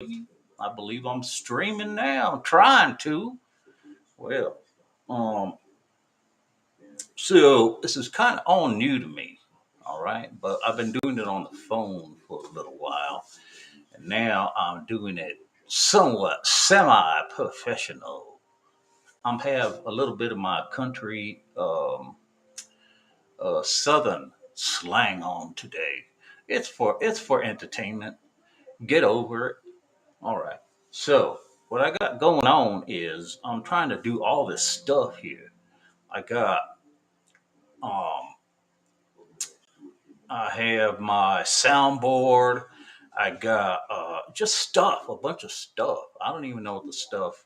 I believe I'm streaming now, trying to. Well, um, so this is kind of all new to me, all right. But I've been doing it on the phone for a little while, and now I'm doing it somewhat semi-professional. I have a little bit of my country, southern slang on today. It's for entertainment. Get over it. All right. So what I got going on is I'm trying to do all this stuff here. I got um I have my soundboard. I got just stuff, a bunch of stuff. I don't even know what the stuff.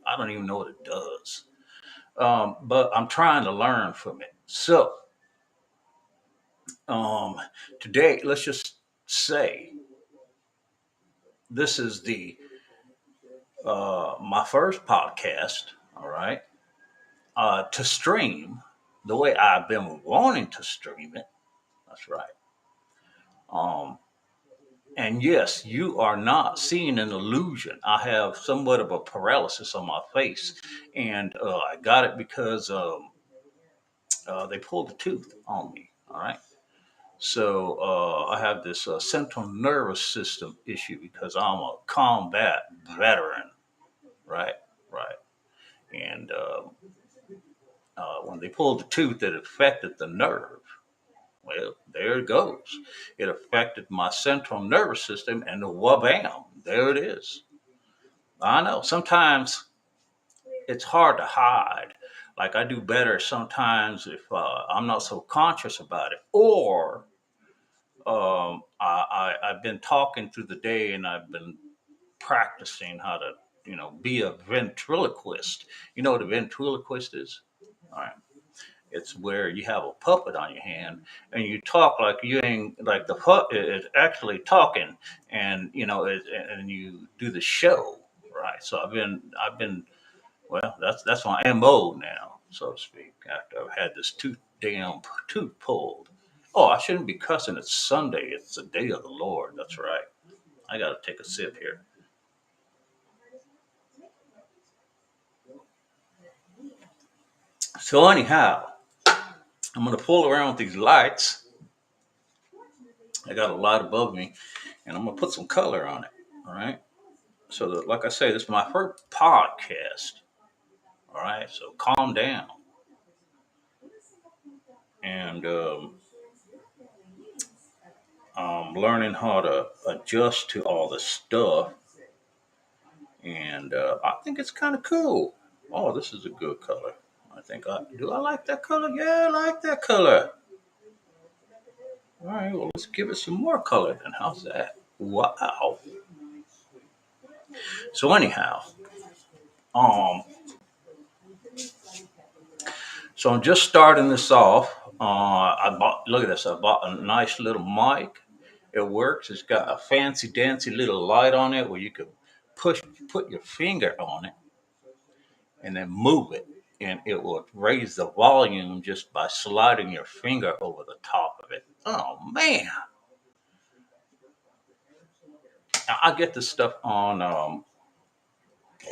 I don't even know what it does. But I'm trying to learn from it. So um, today, let's just say this is the my first podcast. All right, to stream the way I've been wanting to stream it. That's right. Um, and yes, you are not seeing an illusion. I have somewhat of a paralysis on my face, and I got it because they pulled a tooth on me. All right. So I have this central nervous system issue because I'm a combat veteran. Right. Right. And when they pulled the tooth, it affected the nerve. Well, there it goes. It affected my central nervous system, and wha-bam, there it is. I know sometimes it's hard to hide. Like I do better sometimes if I'm not so conscious about it, or I've been talking through the day and I've been practicing how to, be a ventriloquist. You know what a ventriloquist is? All right. It's where you have a puppet on your hand and you talk like you ain't like the puppet is actually talking, and and you do the show, right? So I've been well. That's my mo now, so to speak. After I've had this tooth pulled. Oh, I shouldn't be cussing. It's Sunday. It's the day of the Lord. That's right. I got to take a sip here. So anyhow, I'm gonna pull around with these lights. I got a light above me, and I'm gonna put some color on it. All right. So, like I say, this is my first podcast. All right. So calm down, and I'm learning how to adjust to all this stuff, and I think it's kind of cool. Oh, this is a good color. I like that color. Yeah, I like that color. All right. Well, let's give it some more color. Then how's that? Wow. So anyhow, um, so I'm just starting this off. I bought. Look at this. I bought a nice little mic. It works. It's got a fancy dancy little light on it where you could push, put your finger on it, and then move it, and it will raise the volume just by sliding your finger over the top of it. Oh man, I get this stuff on.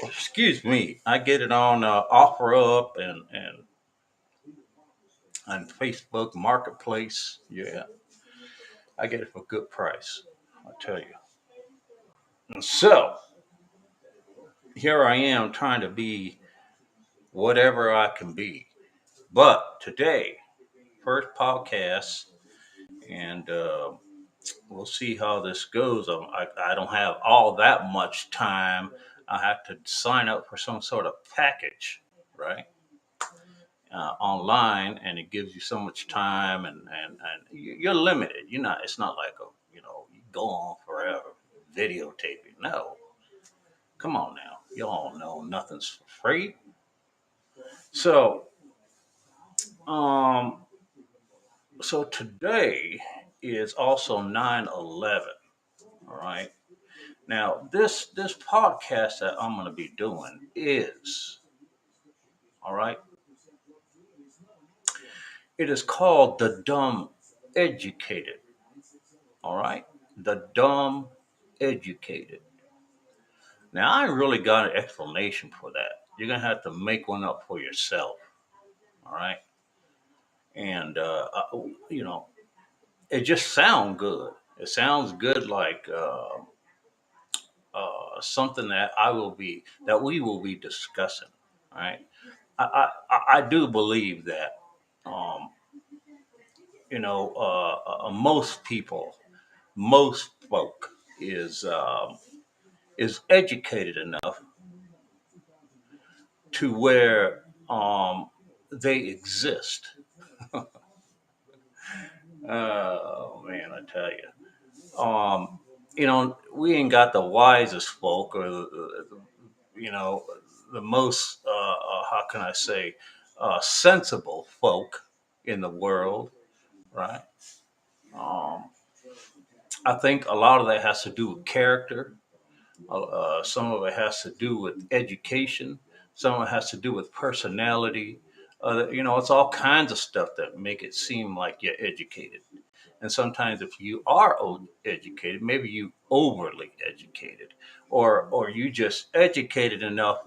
Excuse me. I get it on OfferUp and Facebook Marketplace. Yeah, I get it for a good price. I tell you. And so here I am trying to be whatever I can be. But today, first podcast, and we'll see how this goes. I don't have all that much time. I have to sign up for some sort of package, right? Online, and it gives you so much time, and you're limited. It's not like you go on forever videotaping. No, come on now, y'all know nothing's for free. So, um, so today is also 9/11. All right. Now, this podcast that I'm going to be doing is, all right, it is called The Dumb Educated. All right. The Dumb educated. Now, I ain't really got an explanation for that. You're going to have to make one up for yourself. All right. And, you know, it just sounds good. It sounds good like something that we will be discussing. All right. I do believe that, um, most people, most folk is educated enough to where they exist. Oh man, I tell you, we ain't got the wisest folk or you know the most how can I say sensible folk in the world, right? Um, I think a lot of that has to do with character. Some of it has to do with education. Some of it has to do with personality. It's all kinds of stuff that make it seem like you're educated. And sometimes, if you are educated, maybe you overly educated, or you just educated enough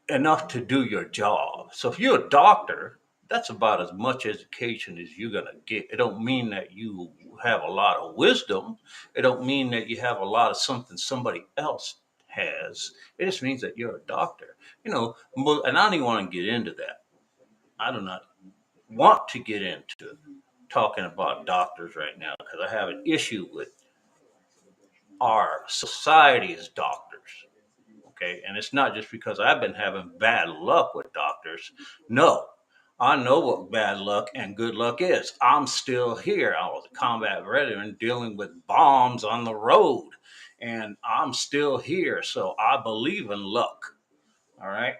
to do your job. So if you're a doctor, that's about as much education as you're gonna get. It don't mean that you have a lot of wisdom. It don't mean that you have a lot of something somebody else has. It just means that you're a doctor. And I don't even want to get into that. I do not want to get into talking about doctors right now because I have an issue with our society's doctors. Okay. And it's not just because I've been having bad luck with doctors. No, I know what bad luck and good luck is. I'm still here. I was a combat veteran dealing with bombs on the road, and I'm still here. So I believe in luck. All right.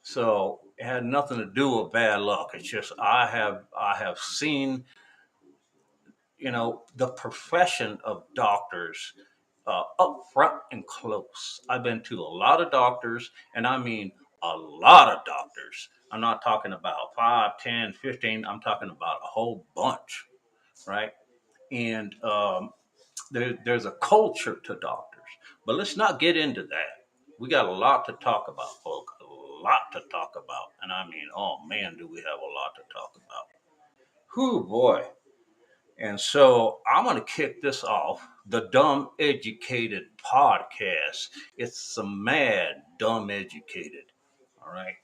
So it had nothing to do with bad luck. It's just I have seen the profession of doctors up front and close. I've been to a lot of doctors, and I mean a lot of doctors. I'm not talking about 5, 10, 15. I'm talking about a whole bunch, right? And there's a culture to doctors. But let's not get into that. We got a lot to talk about, folks. A lot to talk about. And I mean, oh man, do we have a lot to talk about. Whew, boy. And so I'm going to kick this off. The Dumb Educated podcast. It's some mad dumb educated. All right.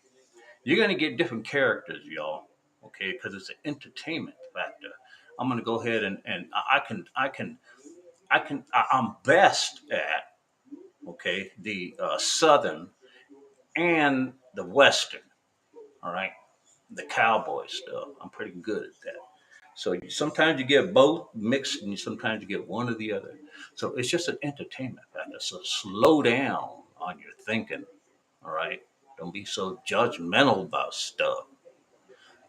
You're going to get different characters, y'all. Okay. Because it's an entertainment factor. I'm going to go ahead and I'm best at, okay, the Southern and the Western. All right. The cowboy stuff. I'm pretty good at that. So sometimes you get both mixed, and sometimes you get one or the other. So it's just an entertainment factor. So slow down on your thinking. All right. Don't be so judgmental about stuff.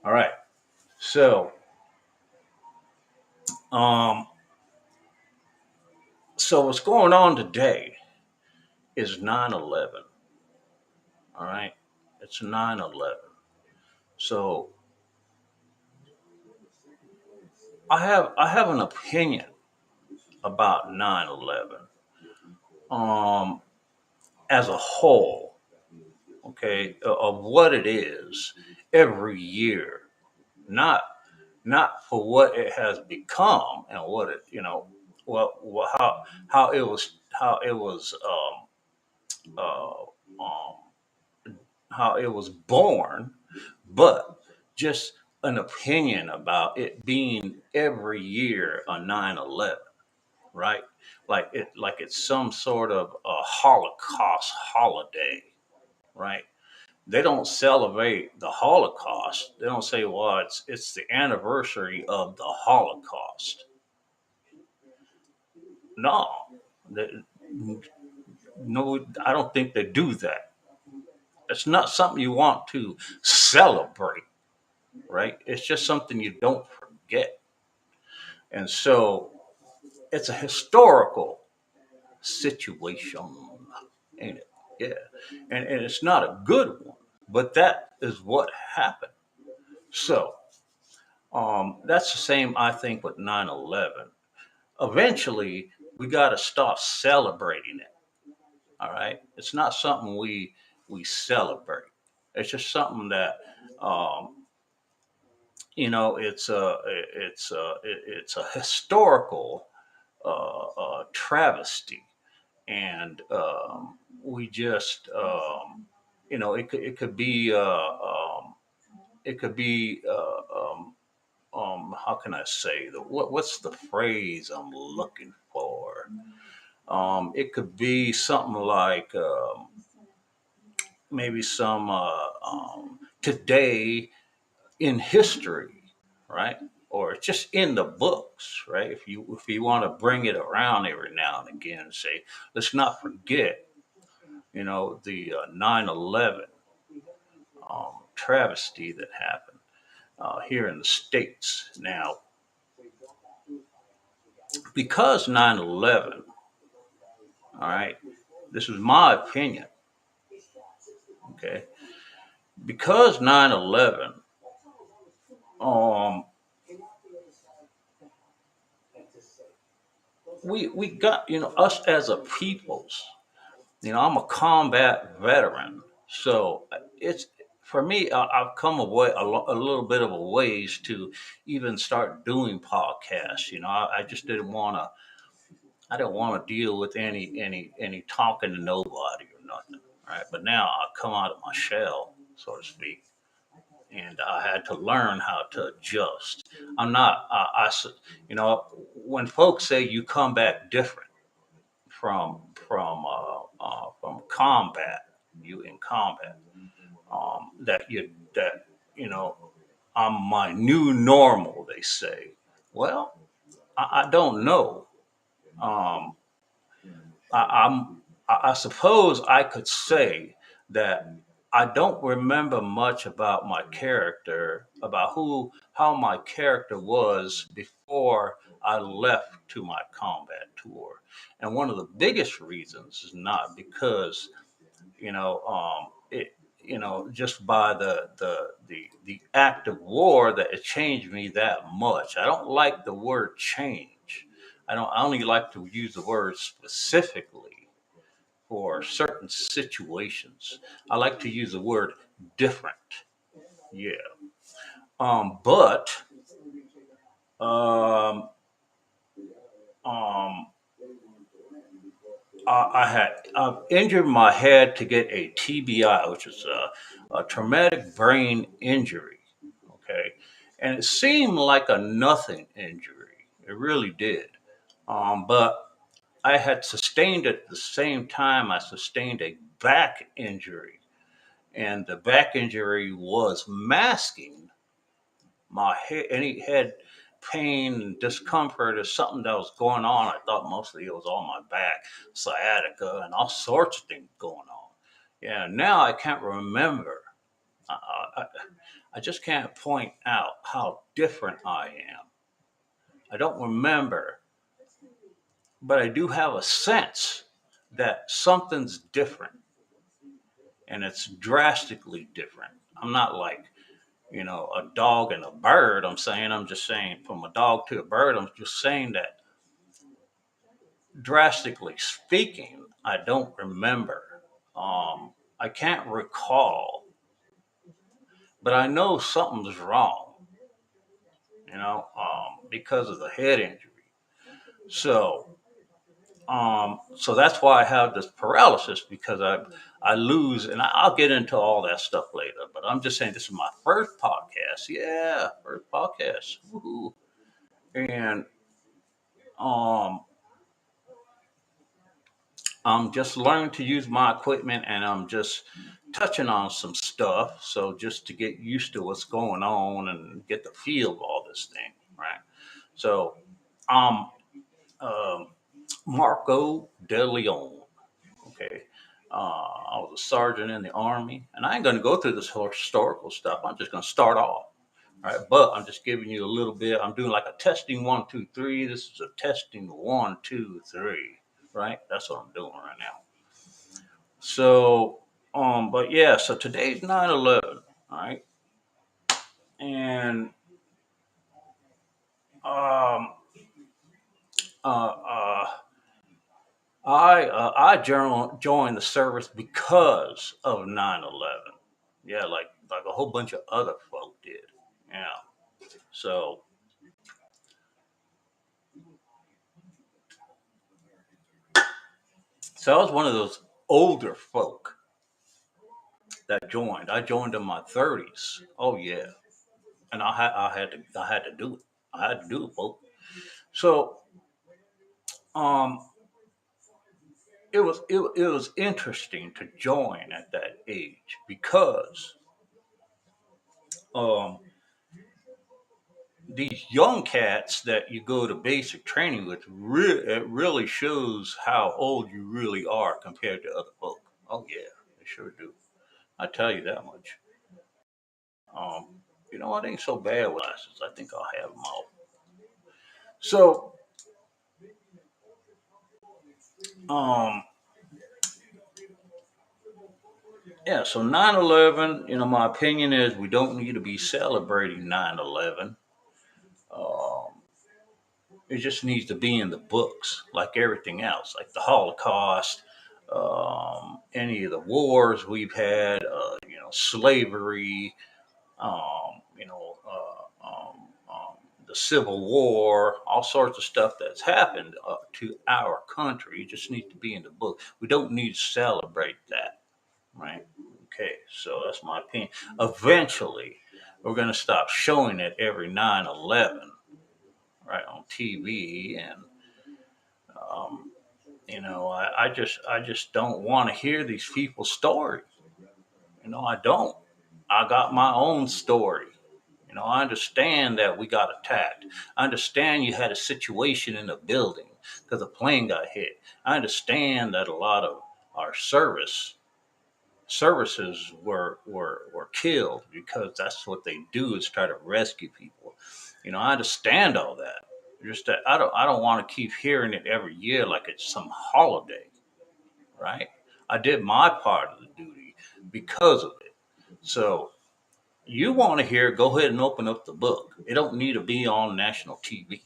All right. So, um, so what's going on today is 9/11. All right. It's 9/11. So I have an opinion about 9/11 um, as a whole, okay, of what it is every year, not for what it has become and what it, uh, um, how it was born, but just an opinion about it being every year on 9/11, right? Like it's some sort of a Holocaust holiday, right? They don't celebrate the Holocaust. They don't say, well, it's the anniversary of the Holocaust. No, they, no, I don't think they do that. It's not something you want to celebrate, right? It's just something you don't forget. And so it's a historical situation, ain't it? Yeah. And it's not a good one, but that is what happened. So that's the same, I think, with 9/11. Eventually, We got to start celebrating it. All right, it's not something we celebrate. It's just something that um, it's a historical travesty, and we just it could be it could be how can I say what's the phrase I'm looking for? It could be something like maybe some today in history, right? Or just in the books, right? If you want to bring it around every now and again and say, let's not forget, the 9/11 travesty that happened here in the states. Now, because 9/11, all right, this is my opinion, okay? Because 9/11, um, we got us as a peoples. I'm a combat veteran, so it's for me. I've come a little bit of a ways to even start doing podcasts. I just didn't want to. I didn't want to deal with any talking to nobody or nothing. Right, but now I come out of my shell, so to speak, and I had to learn how to adjust. I'm not. When folks say you come back different from combat, you in combat, that you know I'm my new normal. They say, well, I don't know. Um, I suppose I could say that I don't remember much about my character, about how my character was before I left to my combat tour. And one of the biggest reasons is not because it just by the act of war that it changed me that much. I don't like the word change. I only like to use the word specifically for certain situations. I like to use the word different. Yeah. But um, um, I've injured my head to get a TBI, which is a traumatic brain injury. Okay, and it seemed like a nothing injury. It really did. But I had sustained at the same time I sustained a back injury, and the back injury was masking my head, any head pain and discomfort or something that was going on. I thought mostly it was on my back, sciatica, and all sorts of things going on. Yeah, now I can't remember. I, I, I just can't point out how different I am. I don't remember, but I do have a sense that something's different, and it's drastically different. I'm not like a dog and a bird. I'm just saying from a dog to a bird, I'm just saying that drastically speaking, I don't remember. I can't recall, but I know something's wrong, because of the head injury. So, so that's why I have this paralysis because I lose, and I'll get into all that stuff later. But I'm just saying this is my first podcast. Yeah, first podcast. Woohoo. And um, I'm just learning to use my equipment and I'm just touching on some stuff. So just to get used to what's going on and get the feel of all this thing, right? So I'm um, Marco De Leon. Okay. I was a sergeant in the army, and I ain't going to go through this historical stuff. I'm just going to start off. All right, but I'm just giving you a little bit. I'm doing like a testing 1, 2, 3. This is a testing 1, 2, 3. Right, that's what I'm doing right now. So, but yeah, so today's 9/11, all right, and um, uh, uh, joined the service because of 9/11. Yeah, like a whole bunch of other folk did. Yeah. So I was one of those older folk that joined. I joined in my 30s. Oh yeah, and I had to do it. I had to do it, folk. So um, it was interesting to join at that age because um these young cats that you go to basic training with, it really shows how old you really are compared to other folk. Oh yeah, they sure do. I tell you that much. Um, you know, it ain't so bad with glasses. I think I'll have them all. So, um, yeah. So 9/11. You know, my opinion is we don't need to be celebrating 9/11. Um, it just needs to be in the books, like everything else, like the Holocaust, any of the wars we've had, slavery, the Civil War, all sorts of stuff that's happened to our country. It just needs to be in the book. We don't need to celebrate that, right? Okay, so that's my opinion. Eventually, we're going to stop showing it every 9/11, right, on TV, and um, I just don't want to hear these people's stories. You know, I don't. I got my own story. You know, I understand that we got attacked. I understand you had a situation in a building because a plane got hit. I understand that a lot of our services were killed because that's what they do is try to rescue people. You know, I understand all that. Just that I don't want to keep hearing it every year like it's some holiday, right? I did my part of the duty because of it. So you want to hear, go ahead and open up the book. It don't need to be on national TV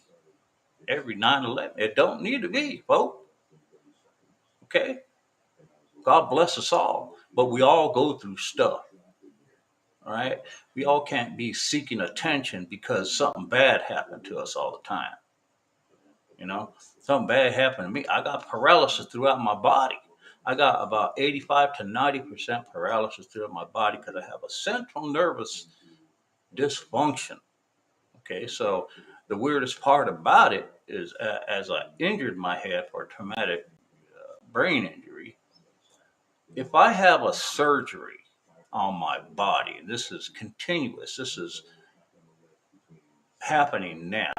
every 9/11. It don't need to be, folks. Okay? God bless us all. But we all go through stuff, all right? We all can't be seeking attention because something bad happened to us all the time. You know, something bad happened to me. I got paralysis throughout my body. I got about 85 to 90% paralysis throughout my body because I have a central nervous dysfunction. Okay, so the weirdest part about it is as I injured my head for a traumatic brain injury, if I have a surgery on my body, and this is continuous, this is happening now.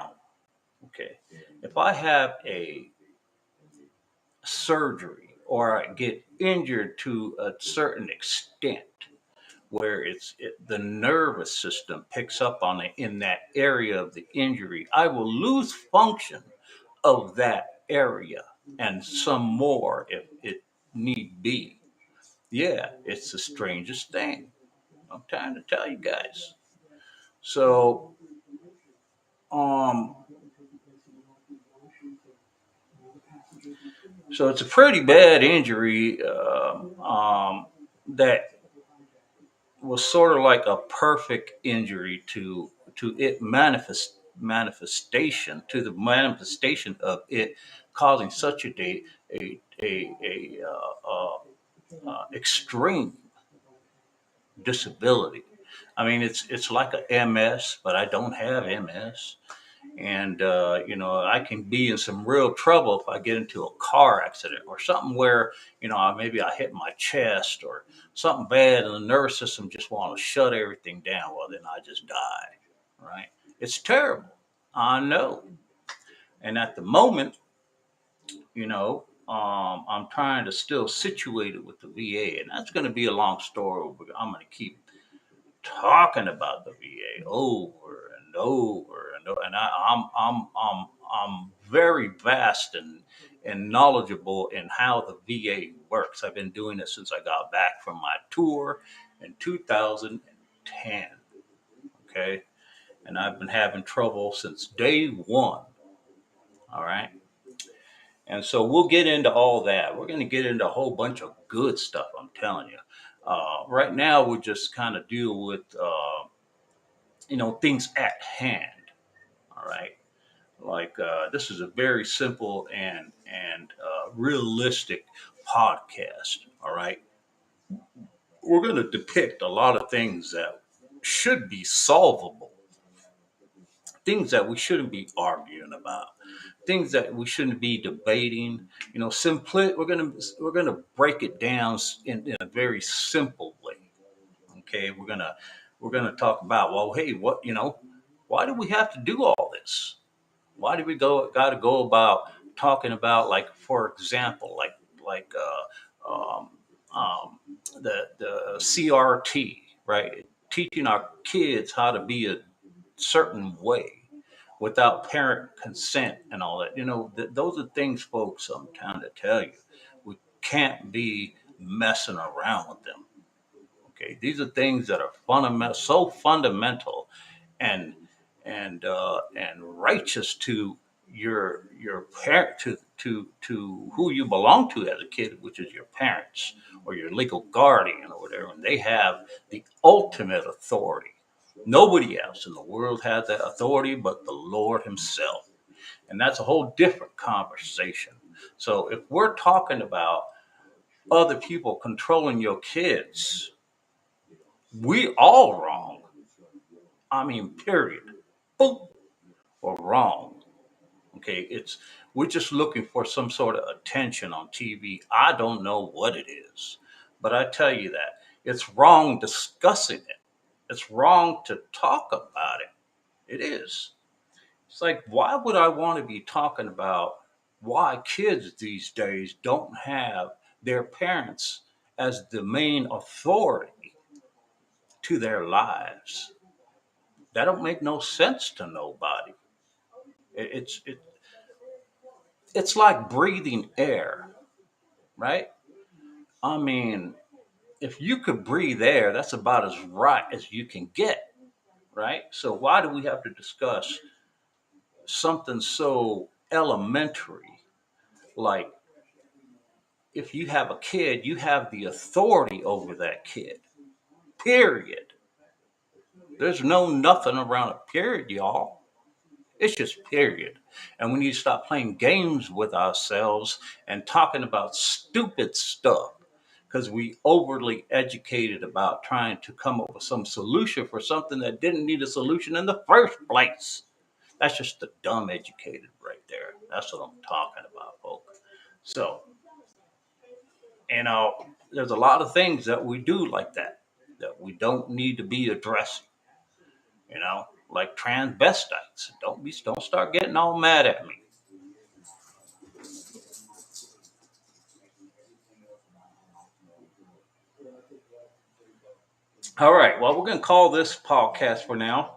Okay, if I have a surgery or I get injured to a certain extent where the nervous system picks up on it in that area of the injury, I will lose function of that area and some more if it need be. Yeah, it's the strangest thing. I'm trying to tell you guys. So, um, so it's a pretty bad injury that was sort of like a perfect injury to it manifestation to the manifestation of it causing such a extreme disability. I mean, it's like a MS, but I don't have MS, and I can be in some real trouble if I get into a car accident or something where maybe I hit my chest or something bad, and the nervous system just want to shut everything down. Well, then I just die. Right? It's terrible. I know. And at the moment, I'm trying to still situate it with the VA, and that's going to be a long story. I'm going to keep talking about the VA over and over and over. And I'm very vast and knowledgeable in how the VA works. I've been doing it since I got back from my tour in 2010. Okay. And I've been having trouble since day one. All right. And so we'll get into all that. We're going to get into a whole bunch of good stuff, I'm telling you. Right now, we'll just kind of deal with, things at hand. All right. Like this is a very simple and realistic podcast. All right. We're going to depict a lot of things that should be solvable, things that we shouldn't be arguing about, things that we shouldn't be debating. Simply we're gonna break it down in a very simple way. Okay, we're gonna talk about, well, hey, why do we have to do all this? Why do we got to go about talking about, like, for example, like um, the CRT, right? Teaching our kids how to be a certain way without parent consent and all that. Those are things, folks, I'm trying to tell you. We can't be messing around with them. Okay, these are things that are fundamental, so fundamental, and and righteous to your parent, to who you belong to as a kid, which is your parents or your legal guardian or whatever. And they have the ultimate authority. Nobody else in the world has that authority but the Lord Himself, and that's a whole different conversation. So if we're talking about other people controlling your kids, we all wrong. I mean, period. Boom, or wrong. Okay, we're just looking for some sort of attention on TV. I don't know what it is, but I tell you that it's wrong discussing it. It's wrong to talk about it. It is. It's like, why would I want to be talking about why kids these days don't have their parents as the main authority to their lives? That don't make no sense to nobody. It, it's it, it's like breathing air, right? I mean, if you could breathe air, that's about as right as you can get, right? So why do we have to discuss something so elementary, like, if you have a kid, you have the authority over that kid. Period. There's no nothing around a period, y'all. It's just period. And we need to stop playing games with ourselves and talking about stupid stuff because we overly educated about trying to come up with some solution for something that didn't need a solution in the first place. That's just the dumb educated right there. That's what I'm talking about, folks. So, you know, there's a lot of things that we do like that we don't need to be addressing, like transvestites. Don't start getting all mad at me. All right. Well, we're going to call this podcast for now,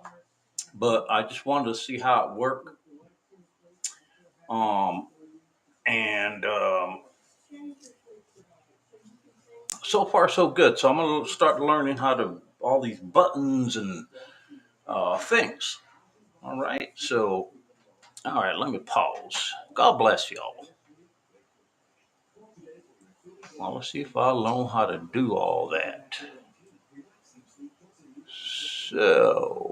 but I just wanted to see how it worked. Um, and So far, so good. So I'm going to start learning how to all these buttons and things. All right. So, all right. Let me pause. God bless y'all. Well, let's see if I learn how to do all that. So.